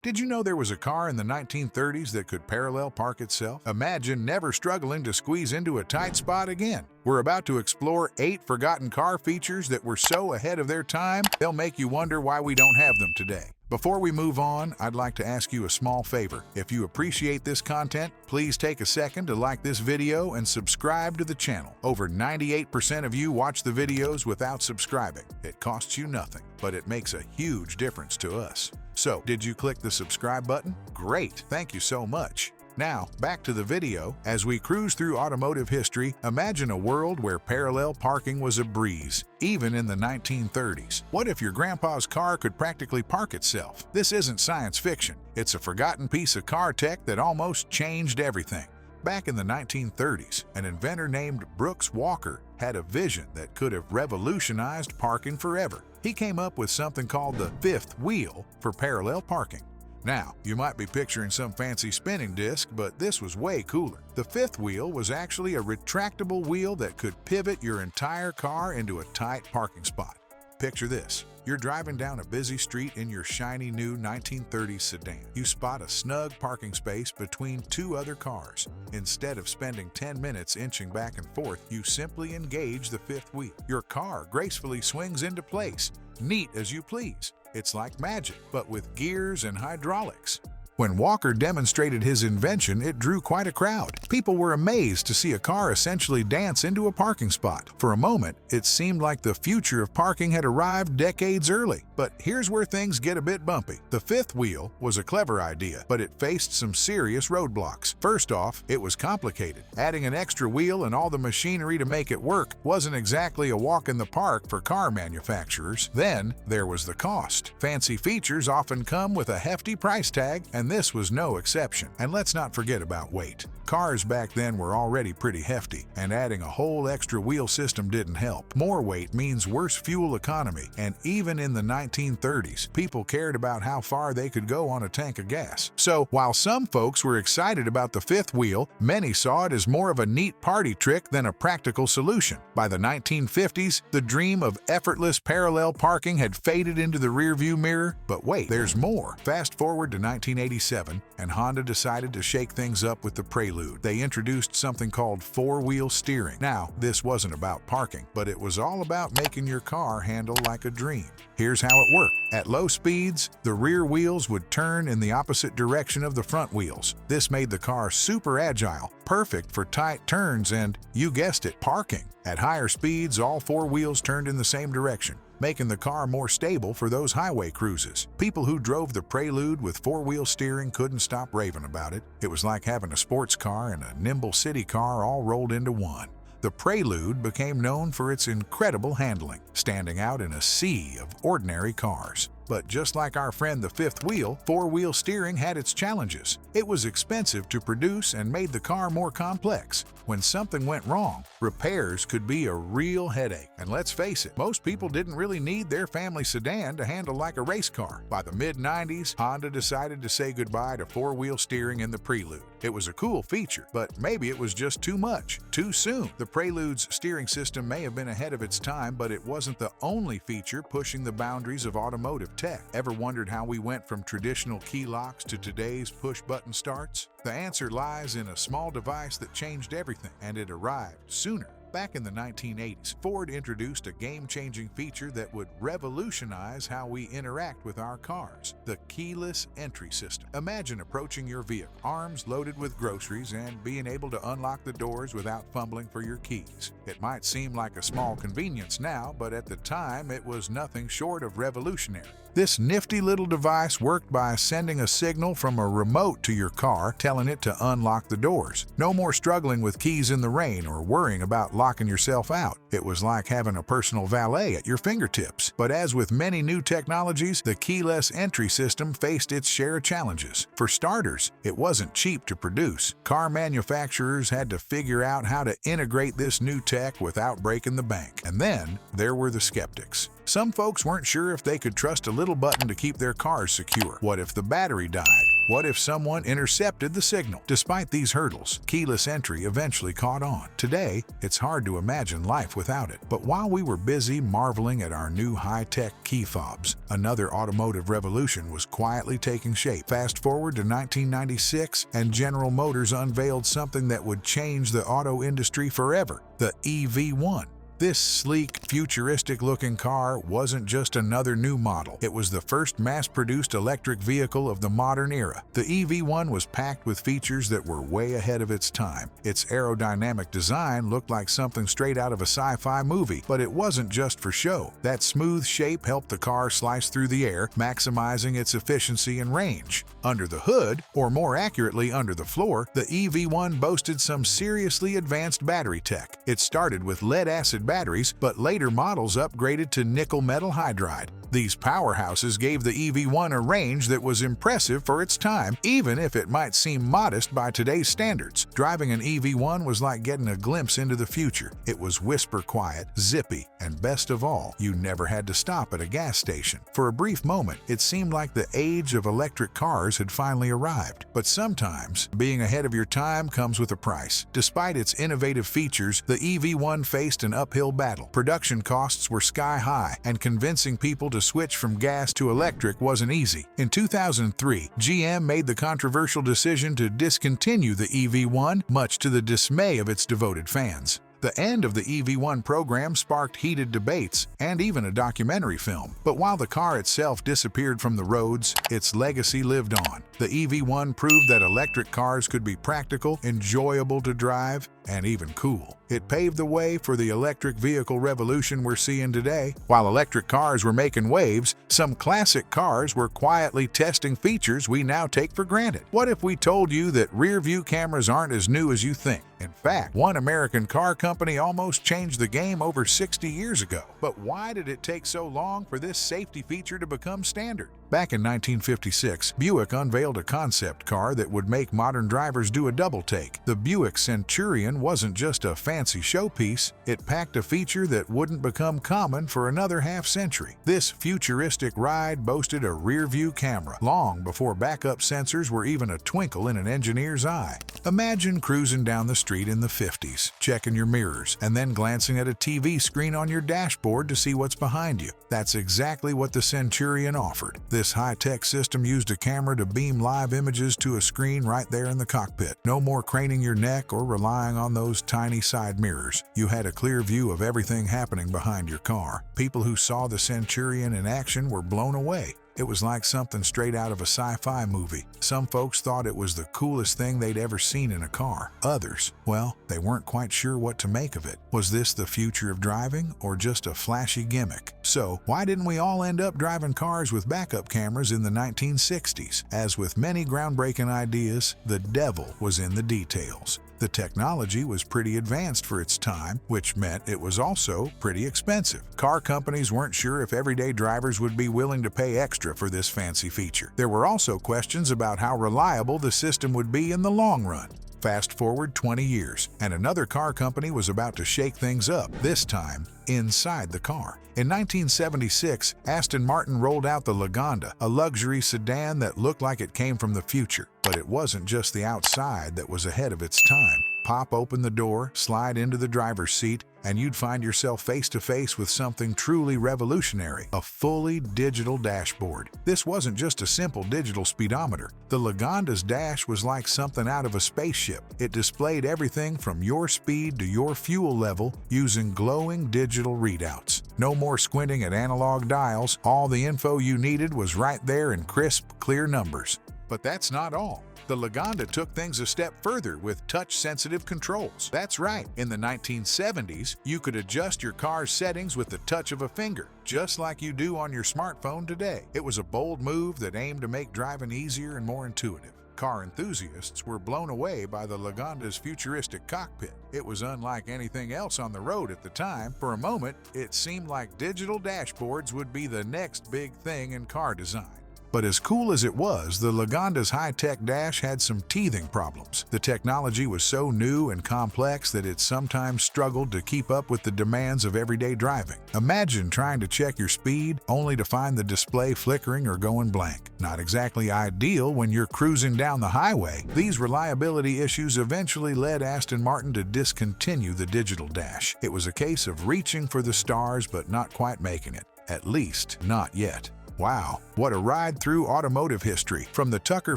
Did you know there was a car in the 1930s that could parallel park itself? Imagine never struggling to squeeze into a tight spot again. We're about to explore 8 forgotten car features that were so ahead of their time, they'll make you wonder why we don't have them today. Before we move on, I'd like to ask you a small favor. If you appreciate this content, please take a second to like this video and subscribe to the channel. Over 98% of you watch the videos without subscribing. It costs you nothing, but it makes a huge difference to us. So, did you click the subscribe button? Great, thank you so much. Now, back to the video. As we cruise through automotive history, imagine a world where parallel parking was a breeze, even in the 1930s. What if your grandpa's car could practically park itself? This isn't science fiction. It's a forgotten piece of car tech that almost changed everything. Back in the 1930s, an inventor named Brooks Walker had a vision that could have revolutionized parking forever. He came up with something called the fifth wheel for parallel parking. Now, you might be picturing some fancy spinning disc, but this was way cooler. The fifth wheel was actually a retractable wheel that could pivot your entire car into a tight parking spot. Picture this. You're driving down a busy street in your shiny new 1930s sedan. You spot a snug parking space between 2 other cars. Instead of spending 10 minutes inching back and forth, you simply engage the fifth wheel. Your car gracefully swings into place, neat as you please. It's like magic, but with gears and hydraulics. When Walker demonstrated his invention, it drew quite a crowd. People were amazed to see a car essentially dance into a parking spot. For a moment, it seemed like the future of parking had arrived decades early. But here's where things get a bit bumpy. The fifth wheel was a clever idea, but it faced some serious roadblocks. First off, it was complicated. Adding an extra wheel and all the machinery to make it work wasn't exactly a walk in the park for car manufacturers. Then, there was the cost. Fancy features often come with a hefty price tag, and this was no exception. And let's not forget about weight. Cars back then were already pretty hefty, and adding a whole extra wheel system didn't help. More weight means worse fuel economy, and even in the 1930s, people cared about how far they could go on a tank of gas. So, while some folks were excited about the fifth wheel, many saw it as more of a neat party trick than a practical solution. By the 1950s, the dream of effortless parallel parking had faded into the rearview mirror. But wait, there's more. Fast forward to 1987, and Honda decided to shake things up with the Prelude. They introduced something called four-wheel steering. Now, this wasn't about parking, but it was all about making your car handle like a dream. Here's how it worked. At low speeds, the rear wheels would turn in the opposite direction of the front wheels. This made the car super agile, perfect for tight turns and, you guessed it, parking. At higher speeds, all 4 wheels turned in the same direction, making the car more stable for those highway cruises. People who drove the Prelude with 4-wheel steering couldn't stop raving about it. It was like having a sports car and a nimble city car all rolled into one. The Prelude became known for its incredible handling, standing out in a sea of ordinary cars. But just like our friend the fifth wheel, 4-wheel steering had its challenges. It was expensive to produce and made the car more complex. When something went wrong, repairs could be a real headache. And let's face it, most people didn't really need their family sedan to handle like a race car. By the mid-90s, Honda decided to say goodbye to 4-wheel steering in the Prelude. It was a cool feature, but maybe it was just too much, too soon. The Prelude's steering system may have been ahead of its time, but it wasn't the only feature pushing the boundaries of automotive tech. Ever wondered how we went from traditional key locks to today's push-button starts? The answer lies in a small device that changed everything, and it arrived sooner. Back in the 1980s, Ford introduced a game-changing feature that would revolutionize how we interact with our cars: the keyless entry system. Imagine approaching your vehicle, arms loaded with groceries, and being able to unlock the doors without fumbling for your keys. It might seem like a small convenience now, but at the time it was nothing short of revolutionary. This nifty little device worked by sending a signal from a remote to your car, telling it to unlock the doors. No more struggling with keys in the rain or worrying about locking yourself out. It was like having a personal valet at your fingertips. But as with many new technologies, the keyless entry system faced its share of challenges. For starters, it wasn't cheap to produce. Car manufacturers had to figure out how to integrate this new tech without breaking the bank. And then there were the skeptics. Some folks weren't sure if they could trust a little button to keep their cars secure. What if the battery died? What if someone intercepted the signal? Despite these hurdles, keyless entry eventually caught on. Today, it's hard to imagine life without it. But while we were busy marveling at our new high-tech key fobs, another automotive revolution was quietly taking shape. Fast forward to 1996, and General Motors unveiled something that would change the auto industry forever: the EV1. This sleek, futuristic-looking car wasn't just another new model. It was the first mass-produced electric vehicle of the modern era. The EV1 was packed with features that were way ahead of its time. Its aerodynamic design looked like something straight out of a sci-fi movie, but it wasn't just for show. That smooth shape helped the car slice through the air, maximizing its efficiency and range. Under the hood, or more accurately under the floor, the EV1 boasted some seriously advanced battery tech. It started with lead-acid batteries, but later models upgraded to nickel metal hydride. These powerhouses gave the EV1 a range that was impressive for its time, even if it might seem modest by today's standards. Driving an EV1 was like getting a glimpse into the future. It was whisper quiet, zippy, and best of all, you never had to stop at a gas station. For a brief moment, it seemed like the age of electric cars had finally arrived. But sometimes, being ahead of your time comes with a price. Despite its innovative features, the EV1 faced an uphill battle. Production costs were sky high, and convincing people to switch from gas to electric wasn't easy. In 2003, GM made the controversial decision to discontinue the EV1, much to the dismay of its devoted fans. The end of the EV1 program sparked heated debates and even a documentary film. But while the car itself disappeared from the roads, its legacy lived on. The EV1 proved that electric cars could be practical, enjoyable to drive, and even cool. It paved the way for the electric vehicle revolution we're seeing today. While electric cars were making waves, some classic cars were quietly testing features we now take for granted. What if we told you that rear-view cameras aren't as new as you think? In fact, one American car company almost changed the game over 60 years ago. But why did it take so long for this safety feature to become standard? Back in 1956, Buick unveiled a concept car that would make modern drivers do a double take. The Buick Centurion wasn't just a fancy showpiece, it packed a feature that wouldn't become common for another half-century. This futuristic ride boasted a rear-view camera, long before backup sensors were even a twinkle in an engineer's eye. Imagine cruising down the street in the 50s, checking your mirrors, and then glancing at a TV screen on your dashboard to see what's behind you. That's exactly what the Centurion offered. This high-tech system used a camera to beam live images to a screen right there in the cockpit. No more craning your neck or relying on those tiny side mirrors. You had a clear view of everything happening behind your car. People who saw the Centurion in action were blown away. It was like something straight out of a sci-fi movie. Some folks thought it was the coolest thing they'd ever seen in a car. Others, well, they weren't quite sure what to make of it. Was this the future of driving or just a flashy gimmick? So, why didn't we all end up driving cars with backup cameras in the 1960s? As with many groundbreaking ideas, the devil was in the details. The technology was pretty advanced for its time, which meant it was also pretty expensive. Car companies weren't sure if everyday drivers would be willing to pay extra for this fancy feature. There were also questions about how reliable the system would be in the long run. Fast forward 20 years, and another car company was about to shake things up, this time inside the car. In 1976, Aston Martin rolled out the Lagonda, a luxury sedan that looked like it came from the future. But it wasn't just the outside that was ahead of its time. Pop open the door, slide into the driver's seat, and you'd find yourself face-to-face with something truly revolutionary: a fully digital dashboard. This wasn't just a simple digital speedometer. The Lagonda's dash was like something out of a spaceship. It displayed everything from your speed to your fuel level using glowing digital readouts. No more squinting at analog dials. All the info you needed was right there in crisp, clear numbers. But that's not all. The Lagonda took things a step further with touch-sensitive controls. That's right, in the 1970s, you could adjust your car's settings with the touch of a finger, just like you do on your smartphone today. It was a bold move that aimed to make driving easier and more intuitive. Car enthusiasts were blown away by the Lagonda's futuristic cockpit. It was unlike anything else on the road at the time. For a moment, it seemed like digital dashboards would be the next big thing in car design. But as cool as it was, the Lagonda's high-tech dash had some teething problems. The technology was so new and complex that it sometimes struggled to keep up with the demands of everyday driving. Imagine trying to check your speed only to find the display flickering or going blank. Not exactly ideal when you're cruising down the highway. These reliability issues eventually led Aston Martin to discontinue the digital dash. It was a case of reaching for the stars but not quite making it. At least, not yet. Wow, what a ride through automotive history. From the Tucker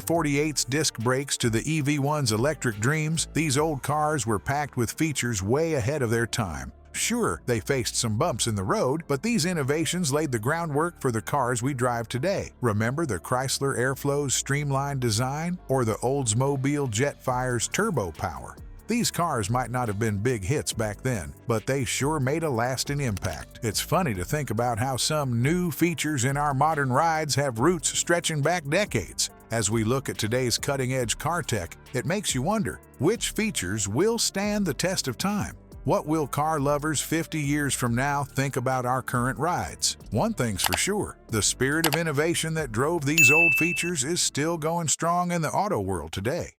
48's disc brakes to the EV1's electric dreams, these old cars were packed with features way ahead of their time. Sure, they faced some bumps in the road, but these innovations laid the groundwork for the cars we drive today. Remember the Chrysler Airflow's streamlined design or the Oldsmobile Jetfire's turbo power? These cars might not have been big hits back then, but they sure made a lasting impact. It's funny to think about how some new features in our modern rides have roots stretching back decades. As we look at today's cutting-edge car tech, it makes you wonder, which features will stand the test of time? What will car lovers 50 years from now think about our current rides? One thing's for sure, the spirit of innovation that drove these old features is still going strong in the auto world today.